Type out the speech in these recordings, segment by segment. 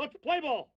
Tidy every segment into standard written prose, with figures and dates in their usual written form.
Let's play ball.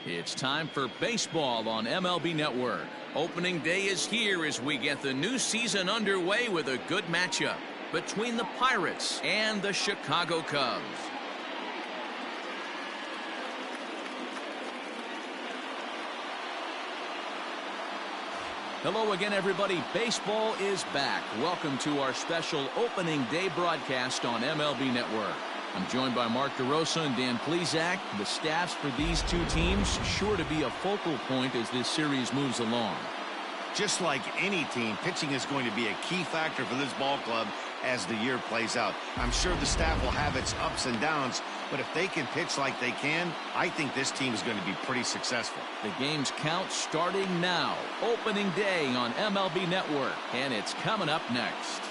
It's time for baseball on MLB Network. Opening day is here as we get the new season underway with a good matchup between the Pirates and the Chicago Cubs. Hello again, everybody. Baseball is back. Welcome to our special opening day broadcast on MLB Network. I'm joined by Mark DeRosa and Dan Plesac. The staffs for these two teams sure to be a focal point as this series moves along. Just like any team, pitching is going to be a key factor for this ball club as the year plays out. I'm sure the staff will have its ups and downs, but if they can pitch like they can, I think this team is going to be pretty successful. The game's count starting now. Opening day on MLB Network, and it's coming up next.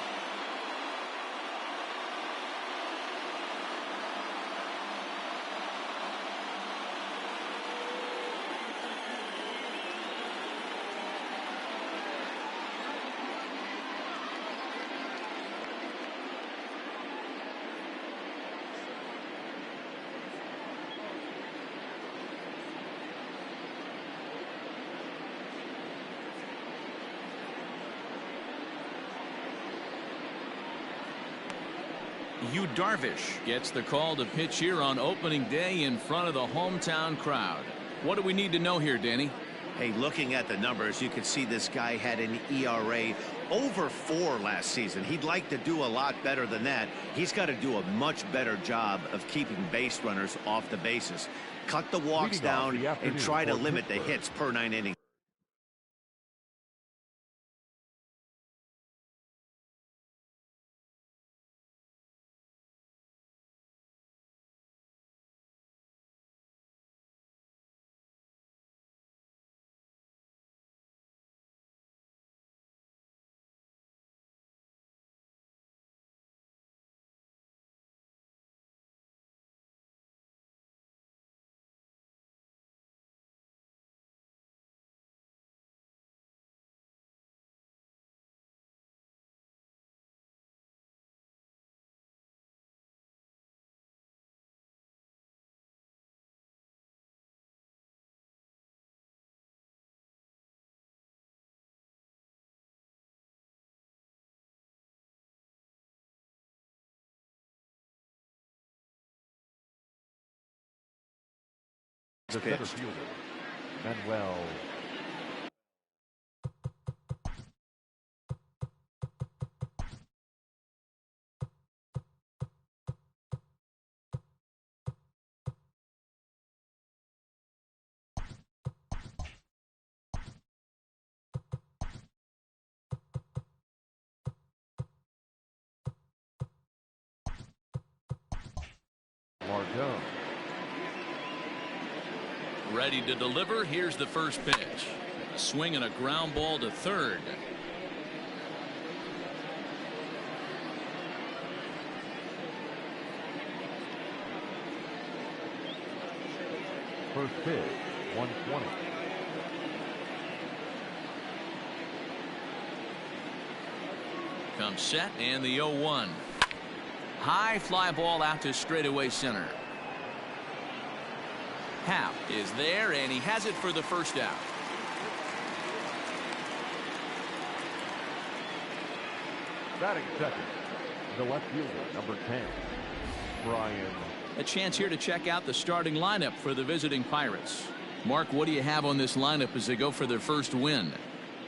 Yu Darvish gets the call to pitch here on opening day in front of the hometown crowd. What do we need to know here, Danny? Hey, looking at the numbers, you can see this guy had an ERA over 4 last season. He'd like to do a lot better than that. He's got to do a much better job of keeping base runners off the bases. Cut the walks down and try to limit the hits per 9 innings. The better fielder, Manuel. Margot. Ready to deliver. Here's the first pitch. A swing and a ground ball to third. First pitch, 120. Comes set and the 0-1. High fly ball out to straightaway center. Happ is there, and he has it for the first out. Batting second, the left fielder, number 10, Bryant. A chance here to check out the starting lineup for the visiting Pirates. Mark, what do you have on this lineup as they go for their first win?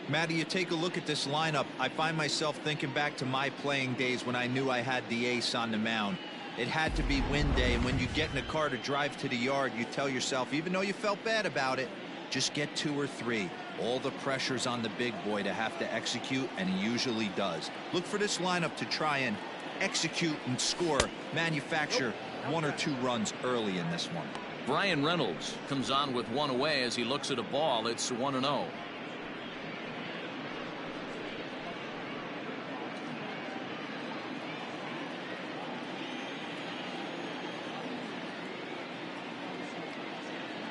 Matty, you take a look at this lineup. I find myself thinking back to my playing days when I knew I had the ace on the mound. It had to be win day, and when you get in a car to drive to the yard, you tell yourself, even though you felt bad about it, just get 2 or 3. All the pressure's on the big boy to have to execute, and he usually does. Look for this lineup to try and execute and score, manufacture 1 or 2 runs early in this one. Brian Reynolds comes on with 1 away as he looks at a ball. It's 1-0.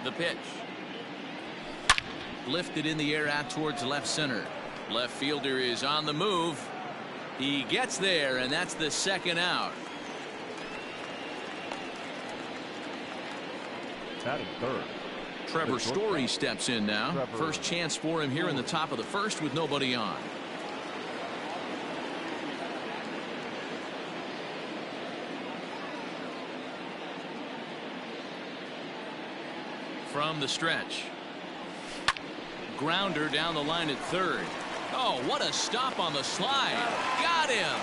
The pitch. Lifted in the air out towards left center. Left fielder is on the move. He gets there, and that's the second out. Batting third, Trevor Story steps in now. First chance for him here in the top of the first with nobody on. From the stretch. Grounder down the line at third. Oh, what a stop on the slide. Got him.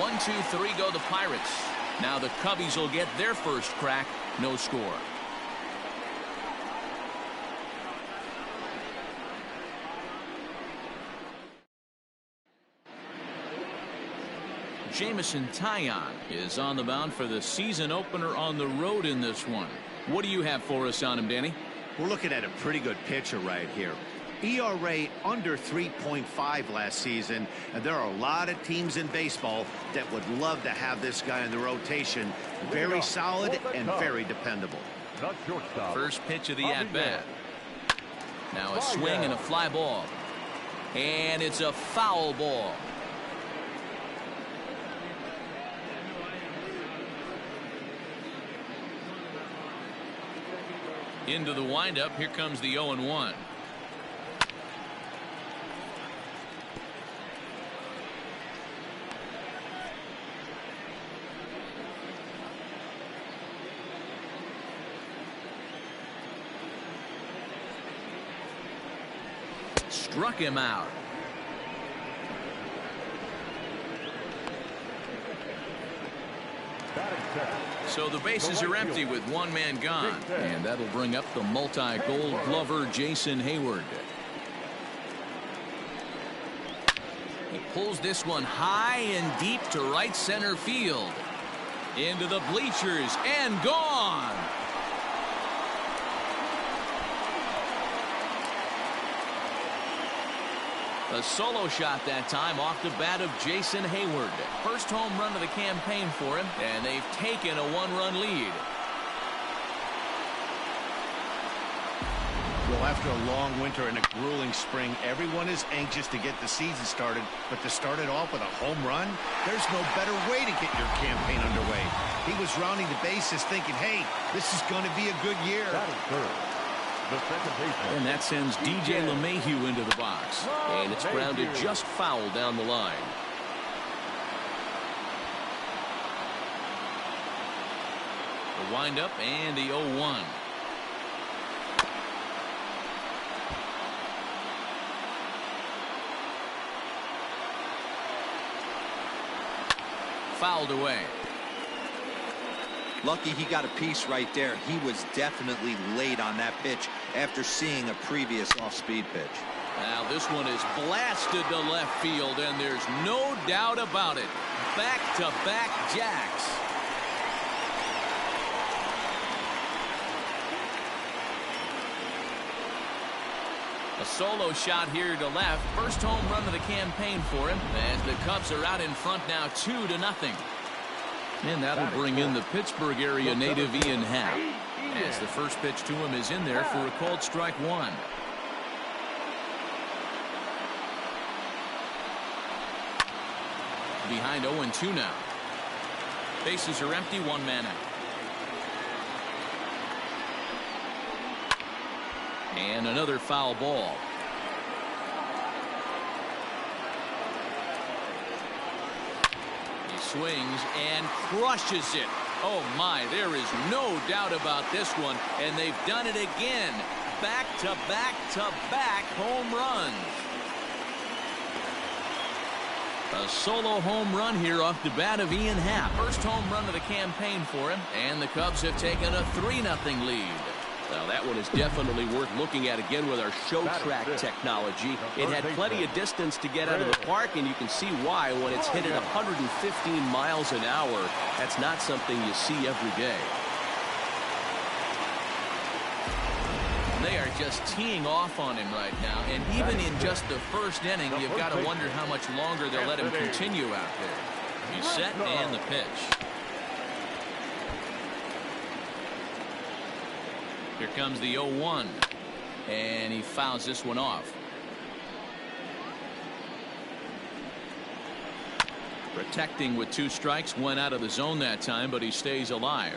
1-2-3 go the Pirates. Now the Cubbies will get their first crack. No score. Jameson Taillon is on the mound for the season opener on the road in this one. What do you have for us on him, Danny? We're looking at a pretty good pitcher right here. ERA under 3.5 last season, and there are a lot of teams in baseball that would love to have this guy in the rotation. Very solid and very dependable. First pitch of the at-bat. Now a swing and a fly ball. And it's a foul ball. Into the windup. Here comes the 0-1. Struck him out. So the bases are empty with one man gone, and that'll bring up the multi-gold glover Jason Hayward. He pulls this one high and deep to right center field. Into the bleachers and gone. A solo shot that time off the bat of Jason Hayward. First home run of the campaign for him, and they've taken a one-run lead. Well, after a long winter and a grueling spring, everyone is anxious to get the season started, but to start it off with a home run, there's no better way to get your campaign underway. He was rounding the bases thinking, hey, this is going to be a good year. And that sends DJ LeMahieu into the box. And it's grounded just foul down the line. The windup and the 0-1. Fouled away. Lucky he got a piece right there. He was definitely late on that pitch after seeing a previous off-speed pitch. Now this one is blasted to left field, and there's no doubt about it. Back-to-back jacks. A solo shot here to left. First home run of the campaign for him, as the Cubs are out in front now 2-0. And that'll bring in the Pittsburgh area native Ian Happ, as the first pitch to him is in there for a called strike one. Behind 0-2 now. Bases are empty, one man out. And another foul ball. Swings and crushes it. Oh my, there is no doubt about this one, and they've done it again. Back-to-back-to-back home runs. A solo home run here off the bat of Ian Happ. First home run of the campaign for him, and the Cubs have taken a 3-0 lead. Now that one is definitely worth looking at again with our show track technology. It had plenty of distance to get out of the park, and you can see why when it's hit at 115 miles an hour. That's not something you see every day. They are just teeing off on him right now, and even in just the first inning, you've got to wonder how much longer they'll let him continue out there. He's set and the pitch. Here comes the 0-1, and he fouls this one off. Protecting with 2 strikes, went out of the zone that time, but he stays alive.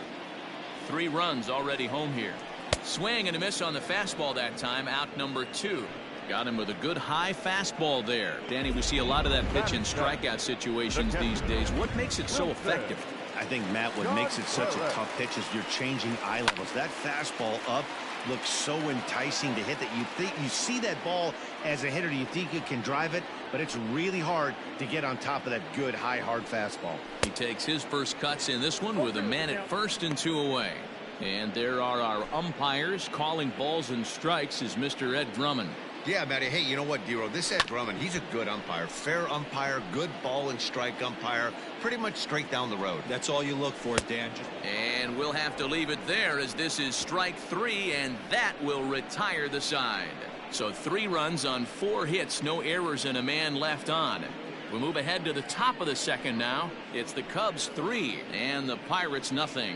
3 runs already home here. Swing and a miss on the fastball that time. Out number 2. Got him with a good high fastball there. Danny, we see a lot of that pitch in strikeout situations these days. What makes it so effective? I think, Matt, what makes it such a tough pitch is you're changing eye levels. That fastball up looks so enticing to hit that you see that ball as a hitter, you think you can drive it, but it's really hard to get on top of that good high hard fastball. He takes his first cuts in this one with a man at first and 2 away. And there are our umpires calling balls and strikes is Mr. Ed Drummond. Yeah, Matty. Hey, you know what, Dero? This Ed Drummond, he's a good umpire. Fair umpire, good ball and strike umpire. Pretty much straight down the road. That's all you look for, Dan. And we'll have to leave it there as this is strike 3, and that will retire the side. So 3 runs on 4 hits, no errors, and a man left on. We move ahead to the top of the second now. It's the Cubs 3 and the Pirates nothing.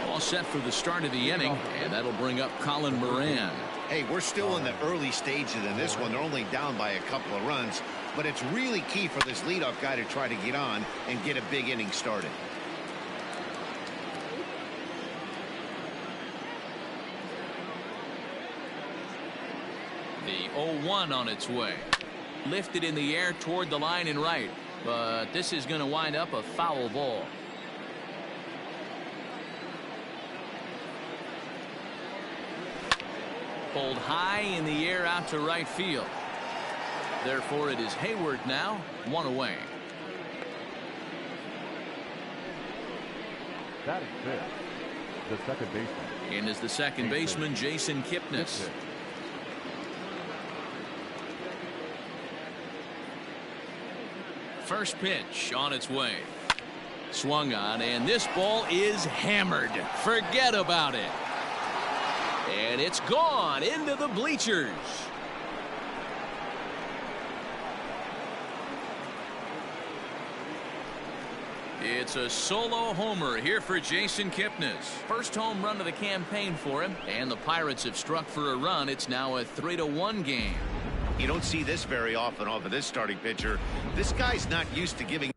All set for the start of the inning, and that'll bring up Colin Moran. Hey, we're still in the early stages in this one. They're only down by a couple of runs, but it's really key for this leadoff guy to try to get on and get a big inning started. The 0-1 on its way. Lifted in the air toward the line and right, but this is going to wind up a foul ball. Pulled high in the air out to right field. Therefore, it is Hayward now, 1 away. Batting fifth, the second baseman. And is the second baseman, Jason Kipnis. First pitch on its way. Swung on, and this ball is hammered. Forget about it. And it's gone into the bleachers. It's a solo homer here for Jason Kipnis. First home run of the campaign for him, and the Pirates have struck for a run. It's now a 3-1 game. You don't see this very often off of this starting pitcher. This guy's not used to giving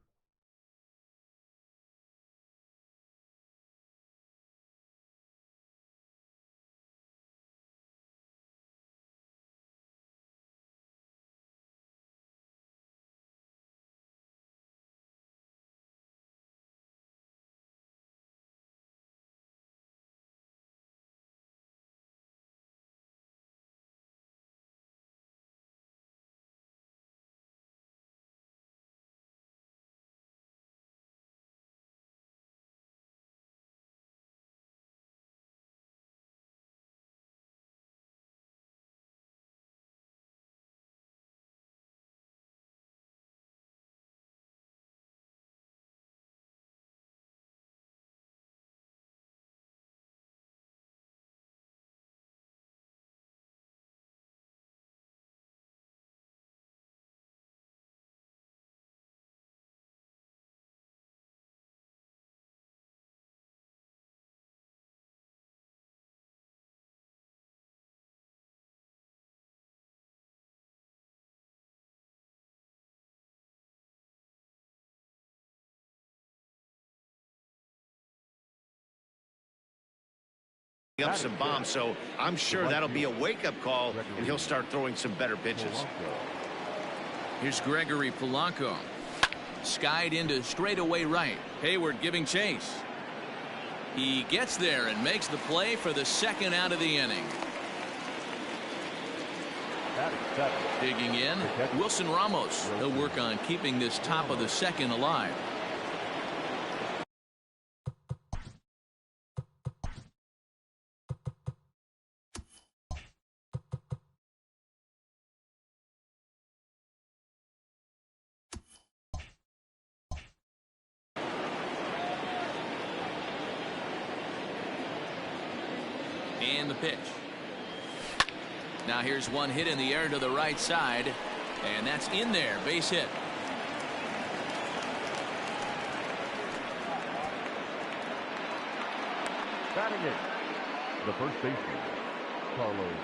up some bombs, so I'm sure that'll be a wake-up call, and he'll start throwing some better pitches. Here's Gregory Polanco. Skied into straightaway right. Hayward giving chase. He gets there and makes the play for the second out of the inning. Digging in, Wilson Ramos. He'll work on keeping this top of the second alive. And the pitch. Now here's one hit in the air to the right side, and that's in there, base hit. Batting it, the first baseman, Carlos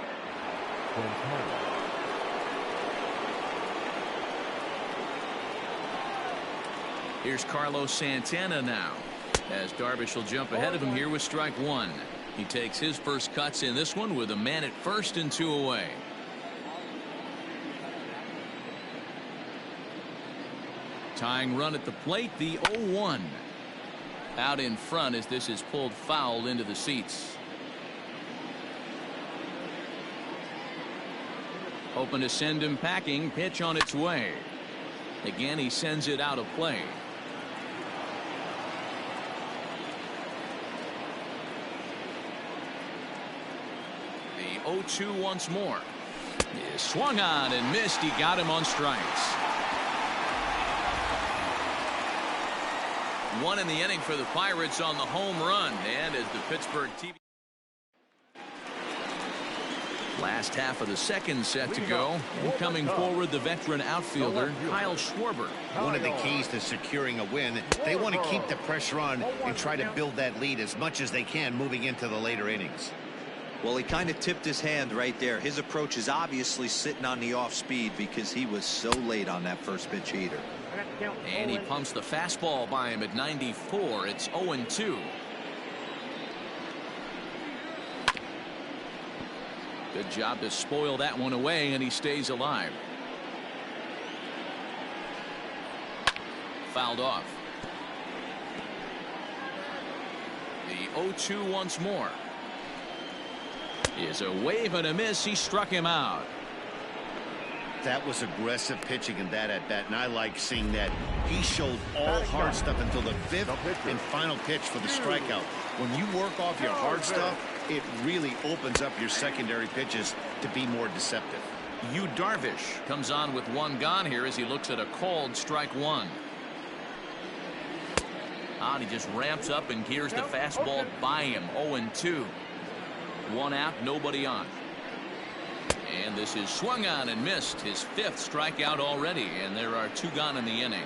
Santana. Here's Carlos Santana now, as Darvish will jump ahead of him here with strike one. He takes his first cuts in this one with a man at first and 2 away. Tying run at the plate, the 0-1. Out in front as this is pulled foul into the seats. Hoping to send him packing. Pitch on its way. Again, he sends it out of play. The 0-2 once more. He swung on and missed. He got him on strikes. One in the inning for the Pirates on the home run. And as the Pittsburgh TV. Last half of the second set to go. And coming forward, the veteran outfielder, Kyle Schwarber. One of the keys to securing a win, they want to keep the pressure on and try to build that lead as much as they can moving into the later innings. Well, he kind of tipped his hand right there. His approach is obviously sitting on the off speed because he was so late on that first pitch heater. And he pumps the fastball by him at 94. It's 0-2. Good job to spoil that one away, and he stays alive. Fouled off. The 0-2 once more. Is a wave and a miss. He struck him out. That was aggressive pitching in that at bat, and I like seeing that. He showed all hard stuff until the fifth and final pitch for the strikeout. When you work off your hard stuff, it really opens up your secondary pitches to be more deceptive. Yu Darvish comes on with one gone here as he looks at a called strike one. And he just ramps up and gears the fastball by him. 0-2. One out, nobody on. And this is swung on and missed. His fifth strikeout already, and there are 2 gone in the inning.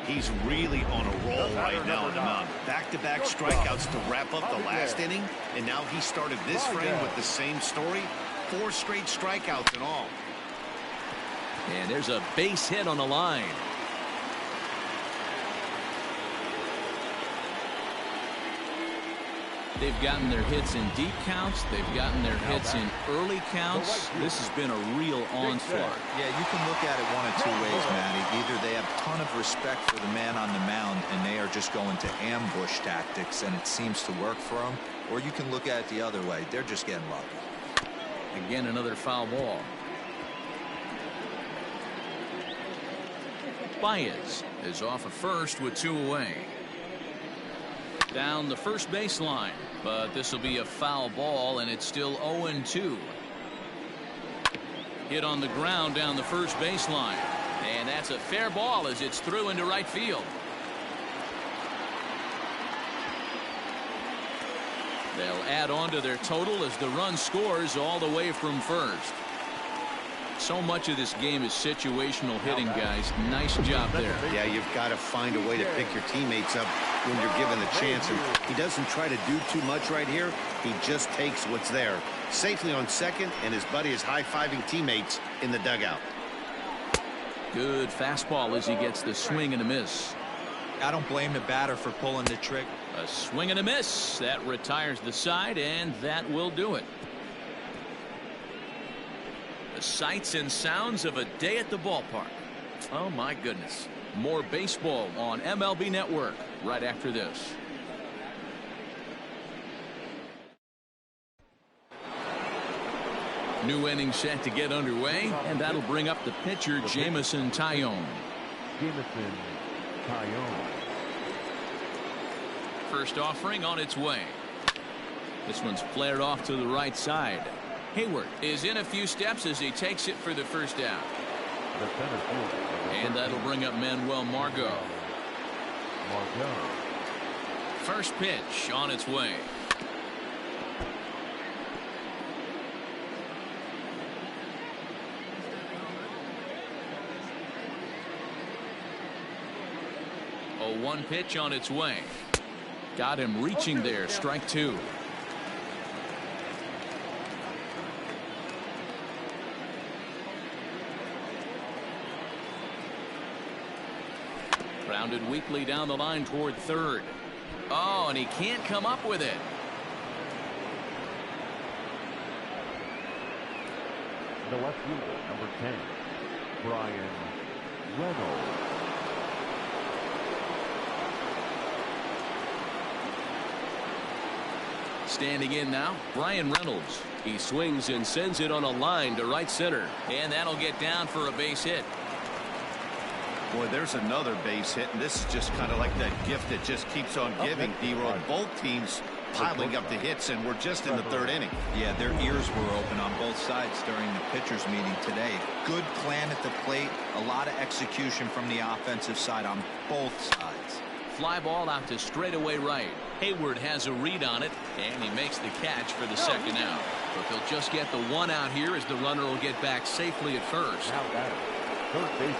He's really on a roll right now on the mound. Back-to-back strikeouts to wrap up the last inning, and now he started this frame with the same story. 4 straight strikeouts in all. And there's a base hit on the line. They've gotten their hits in deep counts. They've gotten their hits in early counts. This has been a real onslaught. Yeah, you can look at it one of 2 ways, Matty. Either they have a ton of respect for the man on the mound and they are just going to ambush tactics and it seems to work for them, or you can look at it the other way. They're just getting lucky. Again, another foul ball. Baez is off at first with 2 away. Down the first baseline, but this will be a foul ball, and it's still 0-2. Hit on the ground down the first baseline, and that's a fair ball as it's through into right field. They'll add on to their total as the run scores all the way from first. So much of this game is situational hitting, guys. Nice job there. Yeah, you've got to find a way to pick your teammates up when you're given the chance. And he doesn't try to do too much right here. He just takes what's there. Safely on second, and his buddy is high-fiving teammates in the dugout. Good fastball as he gets the swing and a miss. I don't blame the batter for pulling the trick. A swing and a miss. That retires the side, and that will do it. The sights and sounds of a day at the ballpark. Oh, my goodness. More baseball on MLB Network right after this. New inning set to get underway, and that'll bring up the pitcher, Jameson Taillon. Jameson Taillon. First offering on its way. This one's flared off to the right side. Hayward is in a few steps as he takes it for the first out. And that'll bring up Manuel Margot. First pitch on its way. A 1 pitch on its way. Got him reaching there. Strike 2. Grounded weakly down the line toward third. Oh, and he can't come up with it. The left fielder, number 10, Bryant Reynolds. Standing in now, Bryant Reynolds. He swings and sends it on a line to right center. And that'll get down for a base hit. Boy, there's another base hit, and this is just kind of like that gift that just keeps on giving, D-Roll. Both teams piling up the hits, and we're just in the third inning. Yeah, their ears were open on both sides during the pitchers meeting today. Good plan at the plate, a lot of execution from the offensive side on both sides. Fly ball out to straightaway right. Hayward has a read on it, and he makes the catch for the second out. But they'll just get the one out here as the runner will get back safely at first. Now batter, third baseman.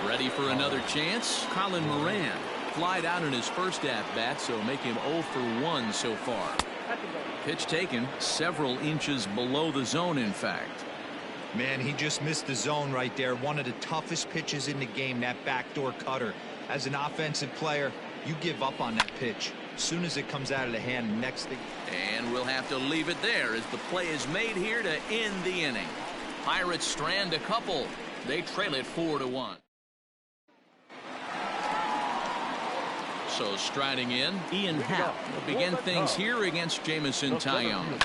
Ready for another chance? Colin Moran flied out in his first at-bat, so make him 0 for 1 so far. Pitch taken several inches below the zone, in fact. Man, he just missed the zone right there. One of the toughest pitches in the game, that backdoor cutter. As an offensive player, you give up on that pitch. As soon as it comes out of the hand, next thing. And we'll have to leave it there as the play is made here to end the inning. Pirates strand a couple. They trail it 4-1. So striding in, Ian Happ will begin things here against Jamison Tyone.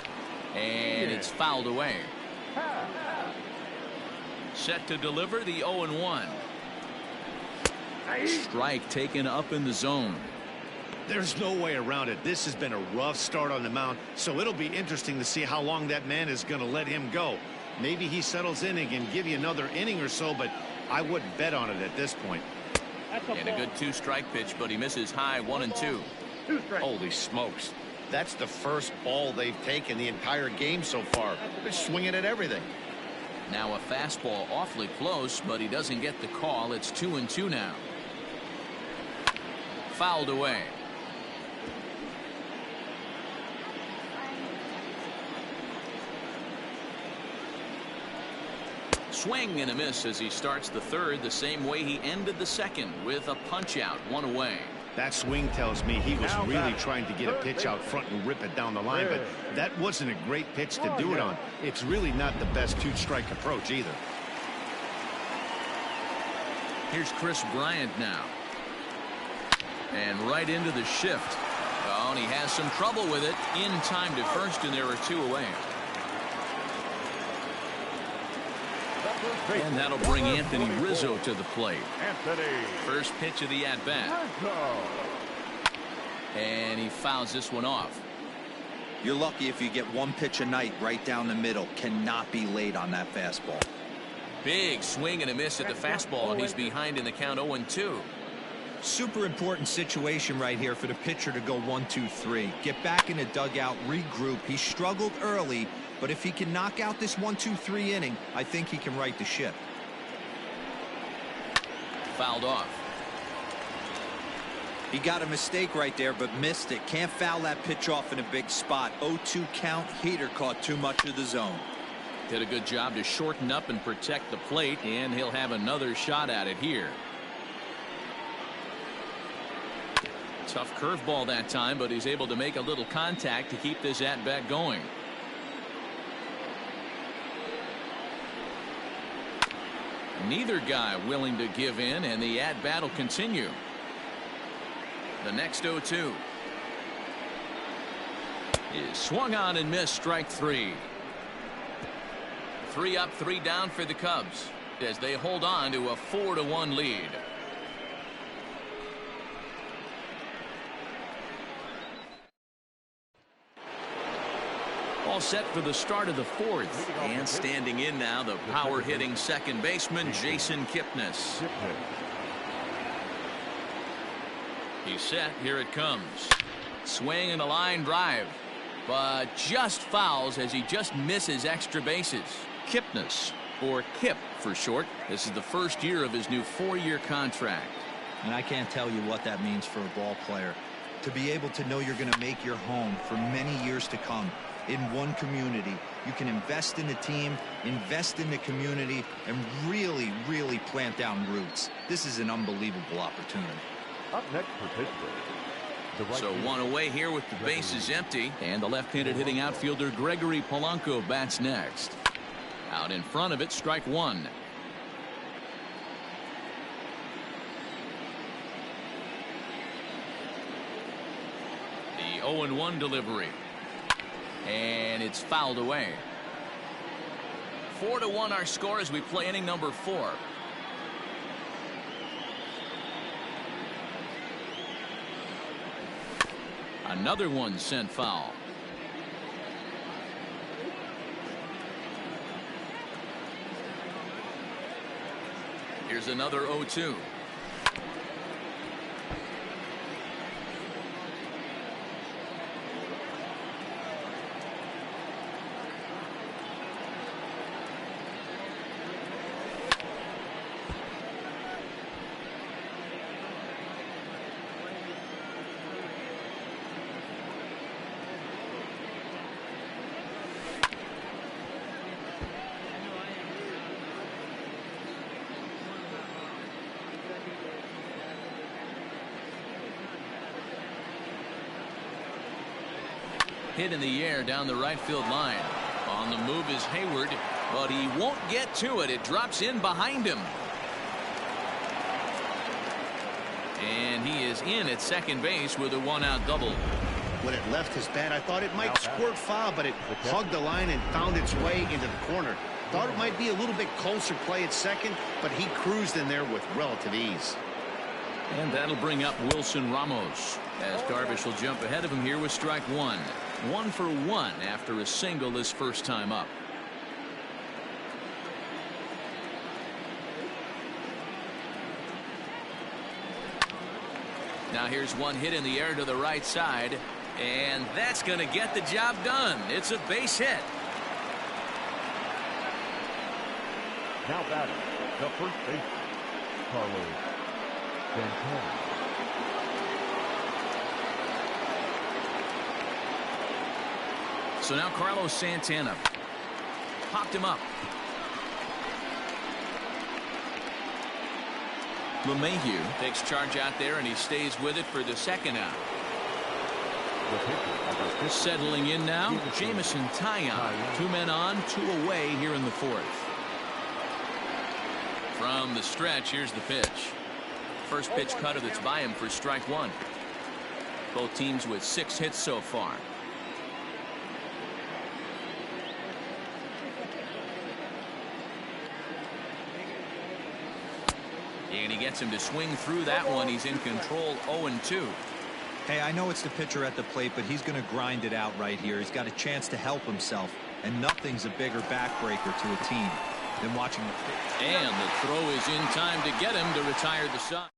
And it's fouled away. Set to deliver the 0-1. Strike taken up in the zone. There's no way around it. This has been a rough start on the mound, so it'll be interesting to see how long that man is going to let him go. Maybe he settles in and can give you another inning or so, but I wouldn't bet on it at this point. And a good 2-strike pitch, but he misses high 1-2. Holy smokes. That's the first ball they've taken the entire game so far. They're swinging at everything. Now a fastball awfully close, but he doesn't get the call. It's 2-2 now. Fouled away. Swing and a miss as he starts the third the same way he ended the second, with a punch out, 1 away. That swing tells me he was really trying to get a pitch out front and rip it down the line, but that wasn't a great pitch to do it on. It's really not the best 2-strike approach either. Here's Chris Bryant now. And right into the shift. Oh, and he has some trouble with it. In time to first, and there are 2 away. And that'll bring Anthony Rizzo to the plate. First pitch of the at-bat. And he fouls this one off. You're lucky if you get one pitch a night right down the middle. Cannot be late on that fastball. Big swing and a miss at the fastball, and he's behind in the count 0-2. Super important situation right here for the pitcher to go 1-2-3. Get back in the dugout, regroup. He struggled early, but if he can knock out this 1-2-3 inning, I think he can right the ship. Fouled off. He got a mistake right there, but missed it. Can't foul that pitch off in a big spot. 0-2 count. Heater caught too much of the zone. Did a good job to shorten up and protect the plate, and he'll have another shot at it here. Tough curveball that time, but he's able to make a little contact to keep this at-bat going. Neither guy willing to give in, and the at-bat will continue. The next 0-2 is swung on and missed, strike 3. 3 up, 3 down for the Cubs as they hold on to a 4-1 lead. All set for the start of the 4th, and standing in now, the power hitting second baseman Jason Kipnis. He's set. Here it comes. Swing and a line drive, but just fouls as he just misses extra bases. Kipnis, or Kip for short. This is the first year of his new 4-year contract. And I can't tell you what that means for a ball player. To be able to know you're going to make your home for many years to come in one community. You can invest in the team, invest in the community, and really, really plant down roots. This is an unbelievable opportunity. Up next for Pittsburgh. So one away here with the bases empty, and the left-handed hitting outfielder Gregory Polanco bats next. Out in front of it, strike one. The 0-1 delivery, and it's fouled away. 4-1 our score as we play inning number 4. Another one sent foul. Here's another 0-2. Hit in the air down the right field line. On the move is Hayward, but he won't get to it. It drops in behind him. And he is in at second base with a one-out double. When it left his bat, I thought it might squirt foul, but it hugged the line and found its way into the corner. Thought it might be a little bit closer play at second, but he cruised in there with relative ease. And that'll bring up Wilson Ramos, as Darvish will jump ahead of him here with strike one. 1 for 1 after a single his first time up. Now here's one hit in the air to the right side, and that's going to get the job done. It's a base hit. Now batting, the first baseman, Carlos Santana. So now Carlos Santana popped him up. LeMahieu takes charge out there, and he stays with it for the second out. Settling in now, Jameson Taillon. 2 men on, 2 away here in the 4th. From the stretch, here's the pitch. First pitch cutter that's by him for strike one. Both teams with 6 hits so far. And he gets him to swing through that one. He's in control. 0-2. Hey, I know it's the pitcher at the plate, but he's going to grind it out right here. He's got a chance to help himself, and nothing's a bigger backbreaker to a team than watching the pitch. And the throw is in time to get him to retire the side.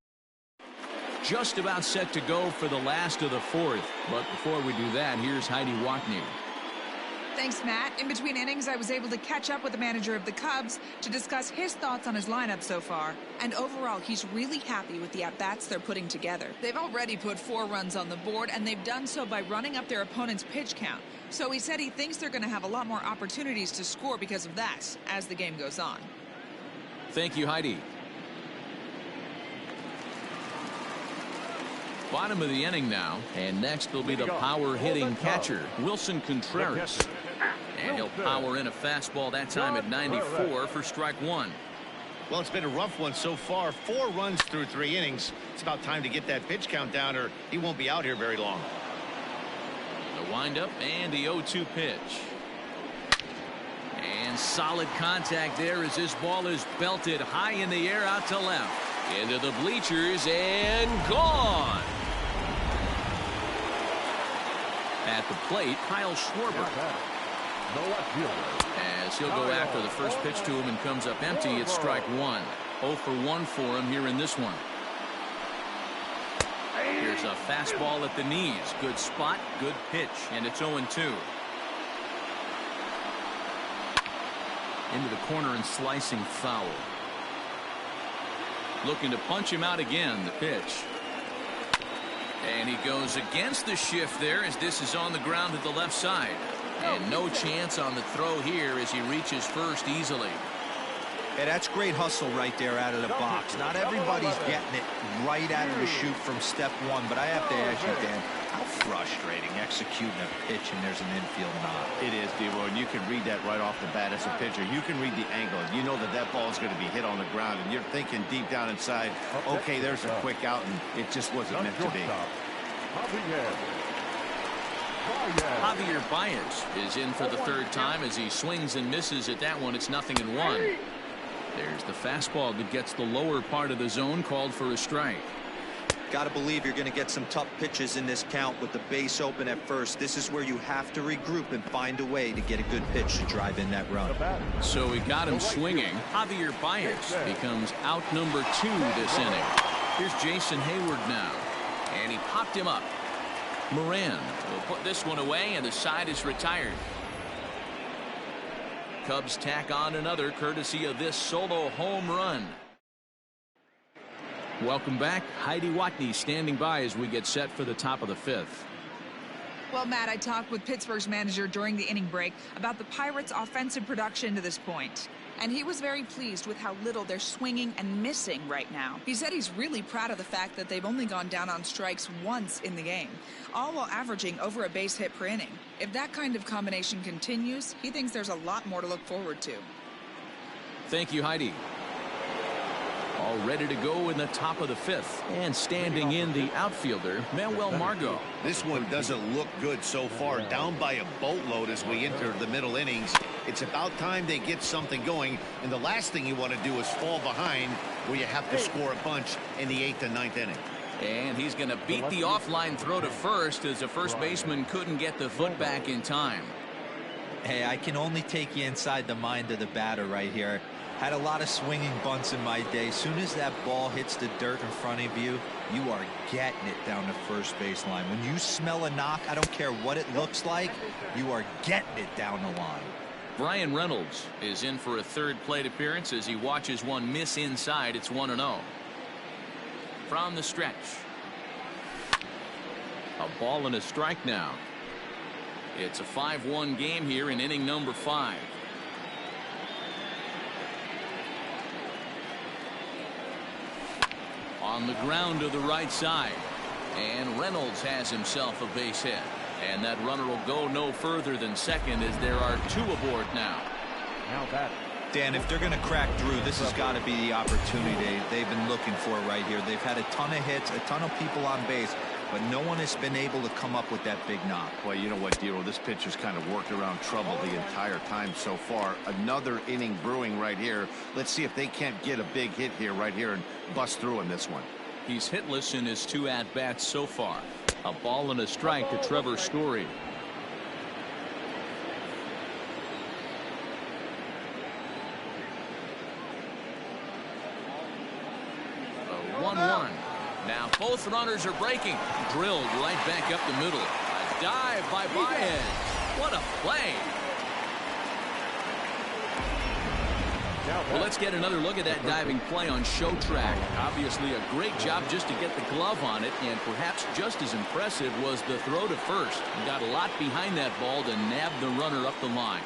Just about set to go for the last of the 4th. But before we do that, here's Heidi Watney. Thanks, Matt. In between innings, I was able to catch up with the manager of the Cubs to discuss his thoughts on his lineup so far. And overall, he's really happy with the at-bats they're putting together. They've already put 4 runs on the board, and they've done so by running up their opponent's pitch count. So he said he thinks they're going to have a lot more opportunities to score because of that as the game goes on. Thank you, Heidi. Bottom of the inning now, and next will be the power-hitting catcher, Wilson Contreras. And he'll power in a fastball that time at 94 for strike one. Well, it's been a rough one so far. 4 runs through 3 innings. It's about time to get that pitch count down, or he won't be out here very long. The windup and the 0-2 pitch. And solid contact there as this ball is belted high in the air out to left. Into the bleachers and gone. At the plate, Kyle Schwarber. As he'll go after the first pitch to him and comes up empty, it's strike one. 0 for 1 for him here in this one. Here's a fastball at the knees. Good spot, good pitch, and it's 0-2. Into the corner and slicing foul. Looking to punch him out again, the pitch. And he goes against the shift there as this is on the ground to the left side. And no chance on the throw here as he reaches first easily. Yeah, that's great hustle right there out of the box. Not everybody's getting it right out of the chute from step one, but I have to ask you, Dan, how frustrating executing a pitch and there's an infield knock. It is, D-Roy, and you can read that right off the bat as a pitcher. You can read the angle. You know that that ball is going to be hit on the ground, and you're thinking deep down inside, okay, there's a quick out, and it just wasn't meant to be. Javier Bryant is in for the third time as he swings and misses at that one. It's 0-1. There's the fastball that gets the lower part of the zone, called for a strike. Got to believe you're going to get some tough pitches in this count with the base open at first. This is where you have to regroup and find a way to get a good pitch to drive in that run. So we got him swinging. Javier Bryant becomes out number 2 this inning. Here's Jason Hayward now, and he popped him up. Moran will put this one away, and the side is retired. Cubs tack on another courtesy of this solo home run. Welcome back. Heidi Watney standing by as we get set for the top of the 5th. Well, Matt, I talked with Pittsburgh's manager during the inning break about the Pirates' offensive production to this point. And he was very pleased with how little they're swinging and missing right now. He said he's really proud of the fact that they've only gone down on strikes once in the game, all while averaging over a base hit per inning. If that kind of combination continues, he thinks there's a lot more to look forward to. Thank you, Heidi. All ready to go in the top of the 5th. And standing in the outfielder, Manuel Margot. This one doesn't look good so far. Down by a boatload as we enter the middle innings. It's about time they get something going. And the last thing you want to do is fall behind where you have to score a bunch in the 8th and 9th inning. And he's going to beat the offline throw to first as the first baseman couldn't get the foot back in time. Hey, I can only take you inside the mind of the batter right here. Had a lot of swinging bunts in my day. Soon as that ball hits the dirt in front of you, you are getting it down the first baseline. When you smell a knock, I don't care what it looks like, you are getting it down the line. Brian Reynolds is in for a third plate appearance as he watches one miss inside. It's 1-0. From the stretch. A ball and a strike now. It's a 5-1 game here in inning number 5. On the ground to the right side, and Reynolds has himself a base hit, and that runner will go no further than second as there are 2 aboard now. Dan, if they're going to crack through, this has got to be the opportunity they've been looking for right here. They've had a ton of hits, a ton of people on base, but no one has been able to come up with that big knock. Well, you know what, Dero, this pitcher's kind of worked around trouble the entire time so far. Another inning brewing right here. Let's see if they can't get a big hit here right here and bust through in this one. He's hitless in his 2 at-bats so far. A ball and a strike to Trevor Story. The 1-1. Now both runners are breaking. Drilled right back up the middle. A dive by Bryant. What a play. Well, let's get another look at that diving play on Show Track. Obviously a great job just to get the glove on it, and perhaps just as impressive was the throw to first. He got a lot behind that ball to nab the runner up the line.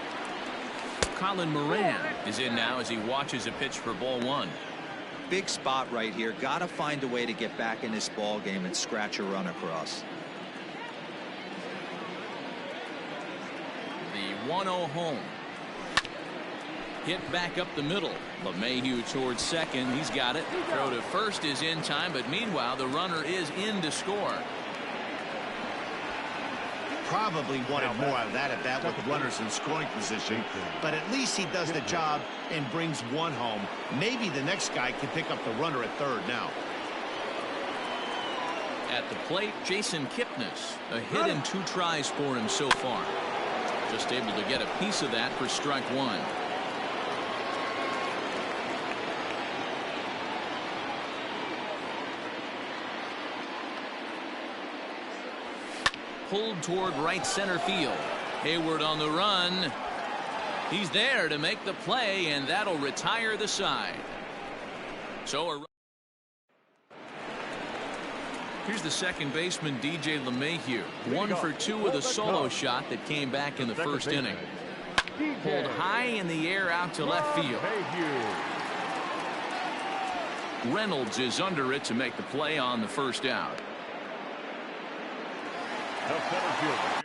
Colin Moran is in now as he watches a pitch for ball 1. Big spot right here. Got to find a way to get back in this ball game and scratch a run across. The 1-0 home. Hit back up the middle. LeMahieu towards second. He's got it. Throw to first is in time, but meanwhile the runner is in to score. Probably wanted more out of that at bat with runners in scoring position, but at least he does the job and brings one home. Maybe the next guy can pick up the runner at third now. At the plate, Jason Kipnis. A hit and 2 tries for him so far. Just able to get a piece of that for strike 1. Pulled toward right center field. Hayward on the run. He's there to make the play, and that'll retire the side. So here's the second baseman, DJ LeMahieu. 1 for 2 with a solo shot that came back in the first inning. Pulled high in the air out to left field. Reynolds is under it to make the play on the first out. The center fielder.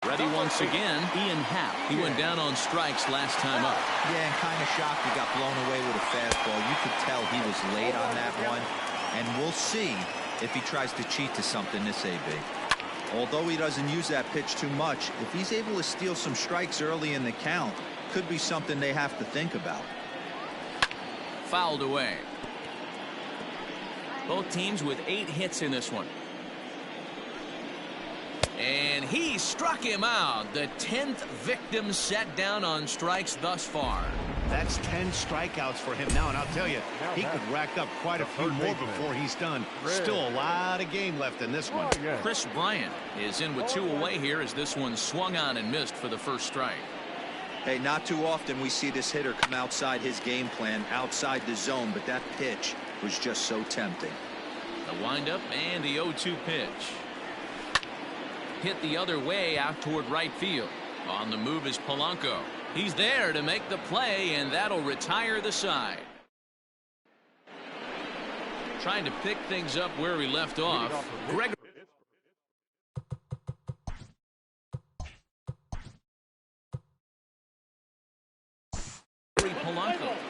Ready once again, Ian Happ. He went down on strikes last time up. Yeah, and kind of shocked he got blown away with a fastball. You could tell he was late on that one. And we'll see if he tries to cheat to something this AB. Although he doesn't use that pitch too much, if he's able to steal some strikes early in the count, could be something they have to think about. Fouled away. Both teams with 8 hits in this one. And he struck him out. The 10th victim set down on strikes thus far. That's 10 strikeouts for him now, and I'll tell you, he could rack up quite a few more before he's done. Still a lot of game left in this one. Chris Bryant is in with 2 away here as this one swung on and missed for the first strike. Hey, not too often we see this hitter come outside his game plan, outside the zone, but that pitch was just so tempting. The windup and the 0-2 pitch. Hit the other way out toward right field. On the move is Polanco. He's there to make the play, and that'll retire the side. Trying to pick things up where we left off. Gregory Polanco.